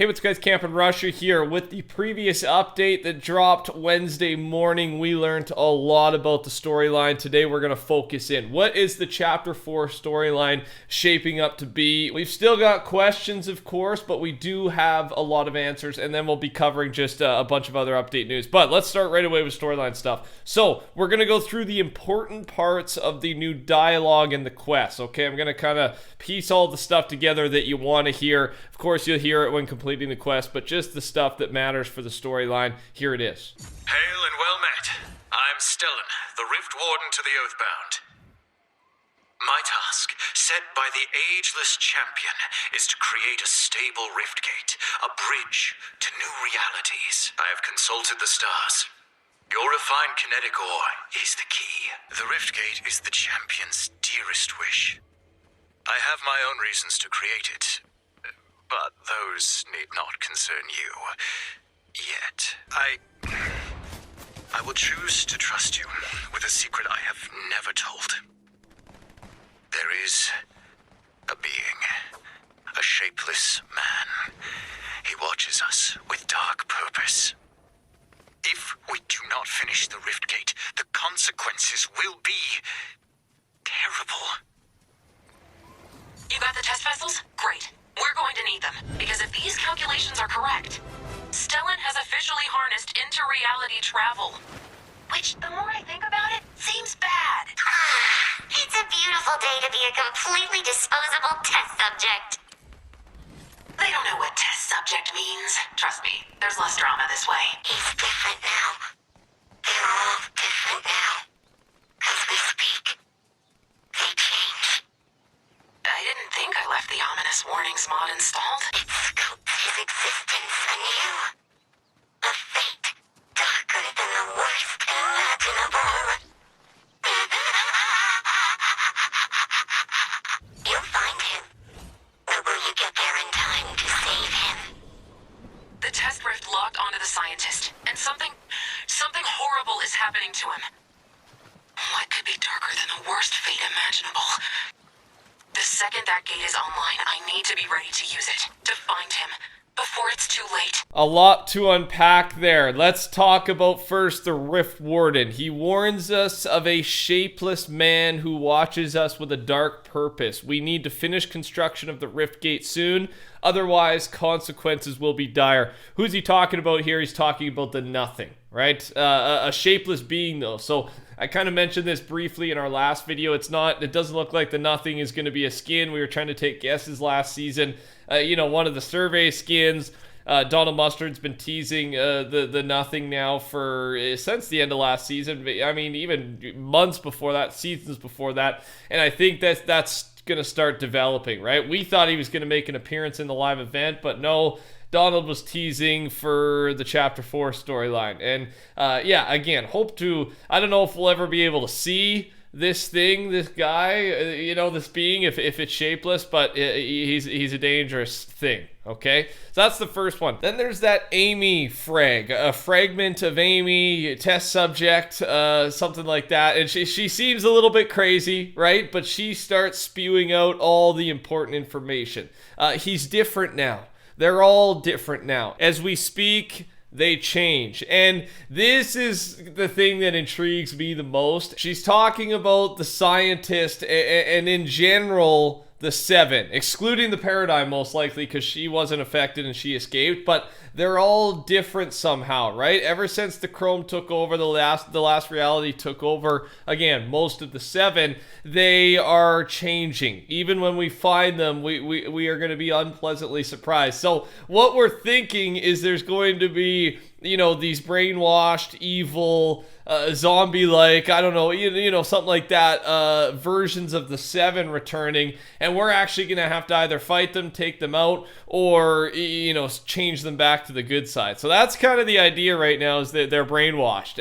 Hey, what's up guys, TheCampingRusher here. With the previous update that dropped Wednesday morning, we learned a lot about the storyline. Today we're going to focus in. What is the Chapter 4 storyline shaping up to be? We've still got questions, of course, but we do have a lot of answers, and then we'll be covering just a bunch of other update news. But let's start right away with storyline stuff. So, we're going to go through the important parts of the new dialogue and the quest, okay? I'm going to kind of piece all the stuff together that you want to hear. Of course, you'll hear it when completing the quest, but just the stuff that matters for the storyline. Here it is. Hail and well met. I'm Stellan, the Rift Warden to the Oathbound. My task, set by the ageless champion, is to create a stable rift gate, a bridge to new realities. I have consulted the stars. Your refined kinetic ore is the key. The rift gate is the champion's dearest wish. I have my own reasons to create it, but those need not concern you. Yet. I will choose to trust you with a secret I have never told. There is a being, a shapeless man. He watches us with dark purpose. If we do not finish the rift gate, the consequences will be terrible. You got the test vessels? Great. We're going to need them, because if these calculations are correct, Stellan has officially harnessed inter-reality travel. Which, the more I think about it, seems bad. It's a beautiful day to be a completely disposable test subject. They don't know what test subject means. Trust me, there's less drama this way. He's different now. They're all different now. As we speak, they change. I didn't think I left the ominous warnings mod installed. It scopes his existence anew. A fate darker than the worst imaginable. You'll find him. But will you get there in time to save him? The test rift locked onto the scientist, and something horrible is happening to him. What could be darker than the worst fate imaginable? The second that gate is online, I need to be ready to use it, to find him, before it's too late. A lot to unpack there. Let's talk about first the Rift Warden. He warns us of a shapeless man who watches us with a dark purpose. We need to finish construction of the Rift Gate soon, otherwise consequences will be dire. Who's he talking about here? He's talking about the Nothing, right? A shapeless being though. So I kind of mentioned this briefly in our last video. It doesn't look like the Nothing is going to be a skin. We were trying to take guesses last season. One of the survey skins. Donald Mustard's been teasing the Nothing now since the end of last season. I mean, even months before that, seasons before that. And I think that's going to start developing, right? We thought he was going to make an appearance in the live event, but no. Donald was teasing for the Chapter 4 storyline. And again, I don't know if we'll ever be able to see this guy, this being, if it's shapeless, but he's a dangerous thing, okay? So that's the first one. Then there's that Amy a fragment of Amy, test subject, something like that. And she seems a little bit crazy, right? But she starts spewing out all the important information. He's different now. They're all different now. As we speak, they change. And this is the thing that intrigues me the most. She's talking about the scientist and in general, the Seven, excluding the Paradigm most likely because she wasn't affected and she escaped, but they're all different somehow, right? Ever since the Chrome took over, the last reality took over, again, most of the Seven, they are changing. Even when we find them, we are going to be unpleasantly surprised. So what we're thinking is there's going to be, these brainwashed, evil, zombie-like, I don't know, something like that, versions of the Seven returning, and we're actually going to have to either fight them, take them out, or, change them back to the good side. So that's kind of the idea right now, is that they're brainwashed,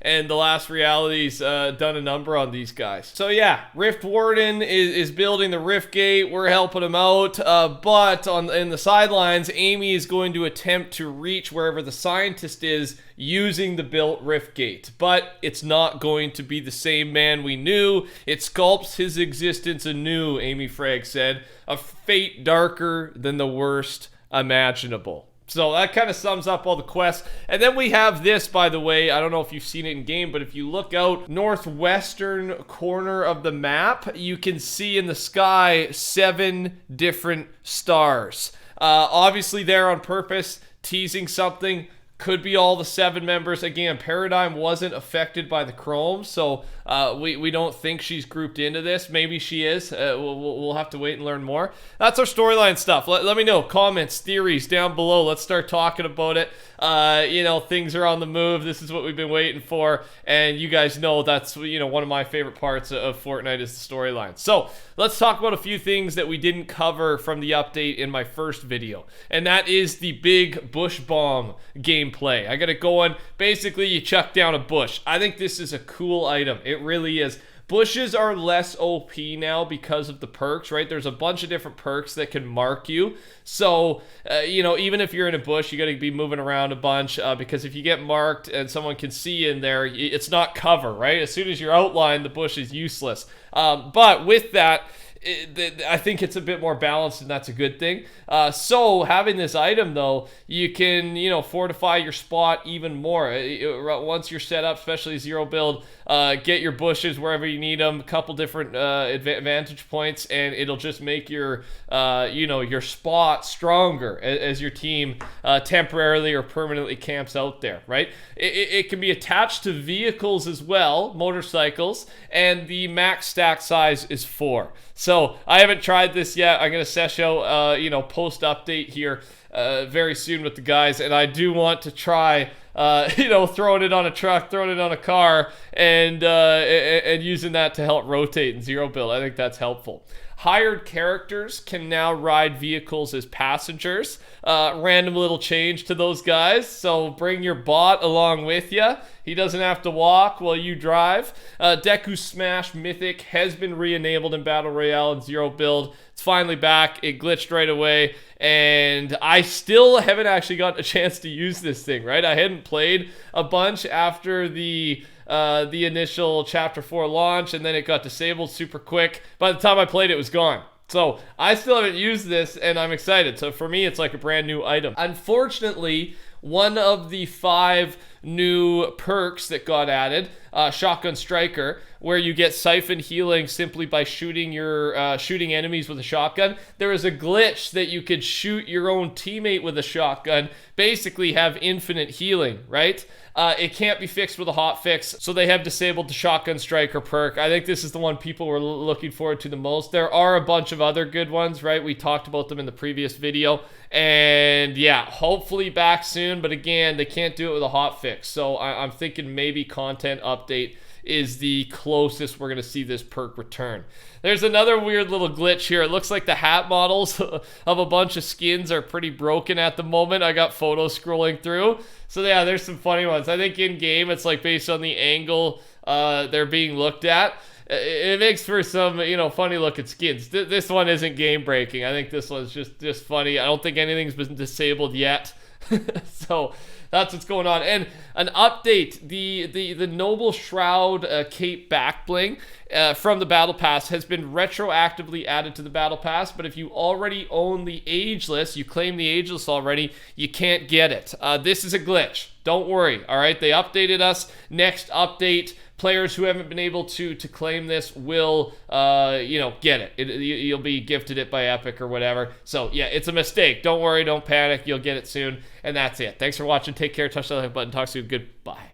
and the last reality's done a number on these guys. So yeah, Rift Warden is building the Rift Gate, we're helping him out, but in the sidelines, Amy is going to attempt to reach wherever the scientist is using the built Rift Gate, but it's not going to be the same man we knew. It sculpts his existence anew, Amy Frag said, a fate darker than the worst imaginable. So that kind of sums up all the quests. And then we have this, by the way, I don't know if you've seen it in game, but if you look out northwestern corner of the map, you can see in the sky 7 different stars. Obviously they're on purpose, teasing something. Could be all the 7 members. Again, Paradigm wasn't affected by the Chrome, so we don't think she's grouped into this. Maybe she is. We'll have to wait and learn more. That's our storyline stuff. Let me know. Comments, theories down below. Let's start talking about it. Things are on the move. This is what we've been waiting for, and you guys know that's one of my favorite parts of Fortnite is the storyline. So let's talk about a few things that we didn't cover from the update in my first video, and that is the big bush bomb gameplay. I got it going. Basically, you chuck down a bush. I think this is a cool item. It really is. Bushes are less OP now because of the perks, right? There's a bunch of different perks that can mark you. So, even if you're in a bush, you got to be moving around a bunch because if you get marked and someone can see you in there, it's not cover, right? As soon as you're outlined, the bush is useless. But with that, I think it's a bit more balanced, and that's a good thing. So having this item, though, you can, fortify your spot even more. Once you're set up, especially zero build, get your bushes wherever you need them, a couple different vantage points, and it'll just make your, your spot stronger as your team temporarily or permanently camps out there, right? It can be attached to vehicles as well, motorcycles, and the max stack size is 4. So I haven't tried this yet. I'm gonna sesh out, post update here very soon with the guys, and I do want to try, throwing it on a truck, throwing it on a car, and using that to help rotate in zero build. I think that's helpful. Hired characters can now ride vehicles as passengers. Random little change to those guys. So bring your bot along with you. He doesn't have to walk while you drive. Deku Smash Mythic has been re-enabled in Battle Royale and Zero Build. It's finally back. It glitched right away. And I still haven't actually gotten a chance to use this thing, right? I hadn't played a bunch after the initial Chapter 4 launch, and then it got disabled super quick. By the time I played it, it was gone. So I still haven't used this, and I'm excited. So for me, it's like a brand new item. Unfortunately, one of the 5 new perks that got added, Shotgun Striker, where you get siphon healing simply by shooting enemies with a shotgun. There is a glitch that you could shoot your own teammate with a shotgun, basically have infinite healing, right? It can't be fixed with a hot fix, so they have disabled the Shotgun Striker perk. I think this is the one people were looking forward to the most. There are a bunch of other good ones, right? We talked about them in the previous video, and yeah, hopefully back soon, but again, they can't do it with a hot fix, so I'm thinking maybe content update is the closest we're going to see this perk return. There's another weird little glitch here. It looks like the hat models of a bunch of skins are pretty broken at the moment. I got photos scrolling through. So yeah, there's some funny ones. I think in game it's like based on the angle they're being looked at. It makes for some, funny looking skins. This one isn't game breaking. I think this one's just funny. I don't think anything's been disabled yet. So that's what's going on. And an update, the Noble Shroud cape back bling from the Battle Pass has been retroactively added to the Battle Pass, but if you already own the Ageless, you claim the Ageless already, you can't get it. This is a glitch. Don't worry, all right? They updated us. Next update, players who haven't been able to claim this will, get it. You'll be gifted it by Epic or whatever. So, yeah, it's a mistake. Don't worry. Don't panic. You'll get it soon. And that's it. Thanks for watching. Take care. Touch that like button. Talk soon. Goodbye.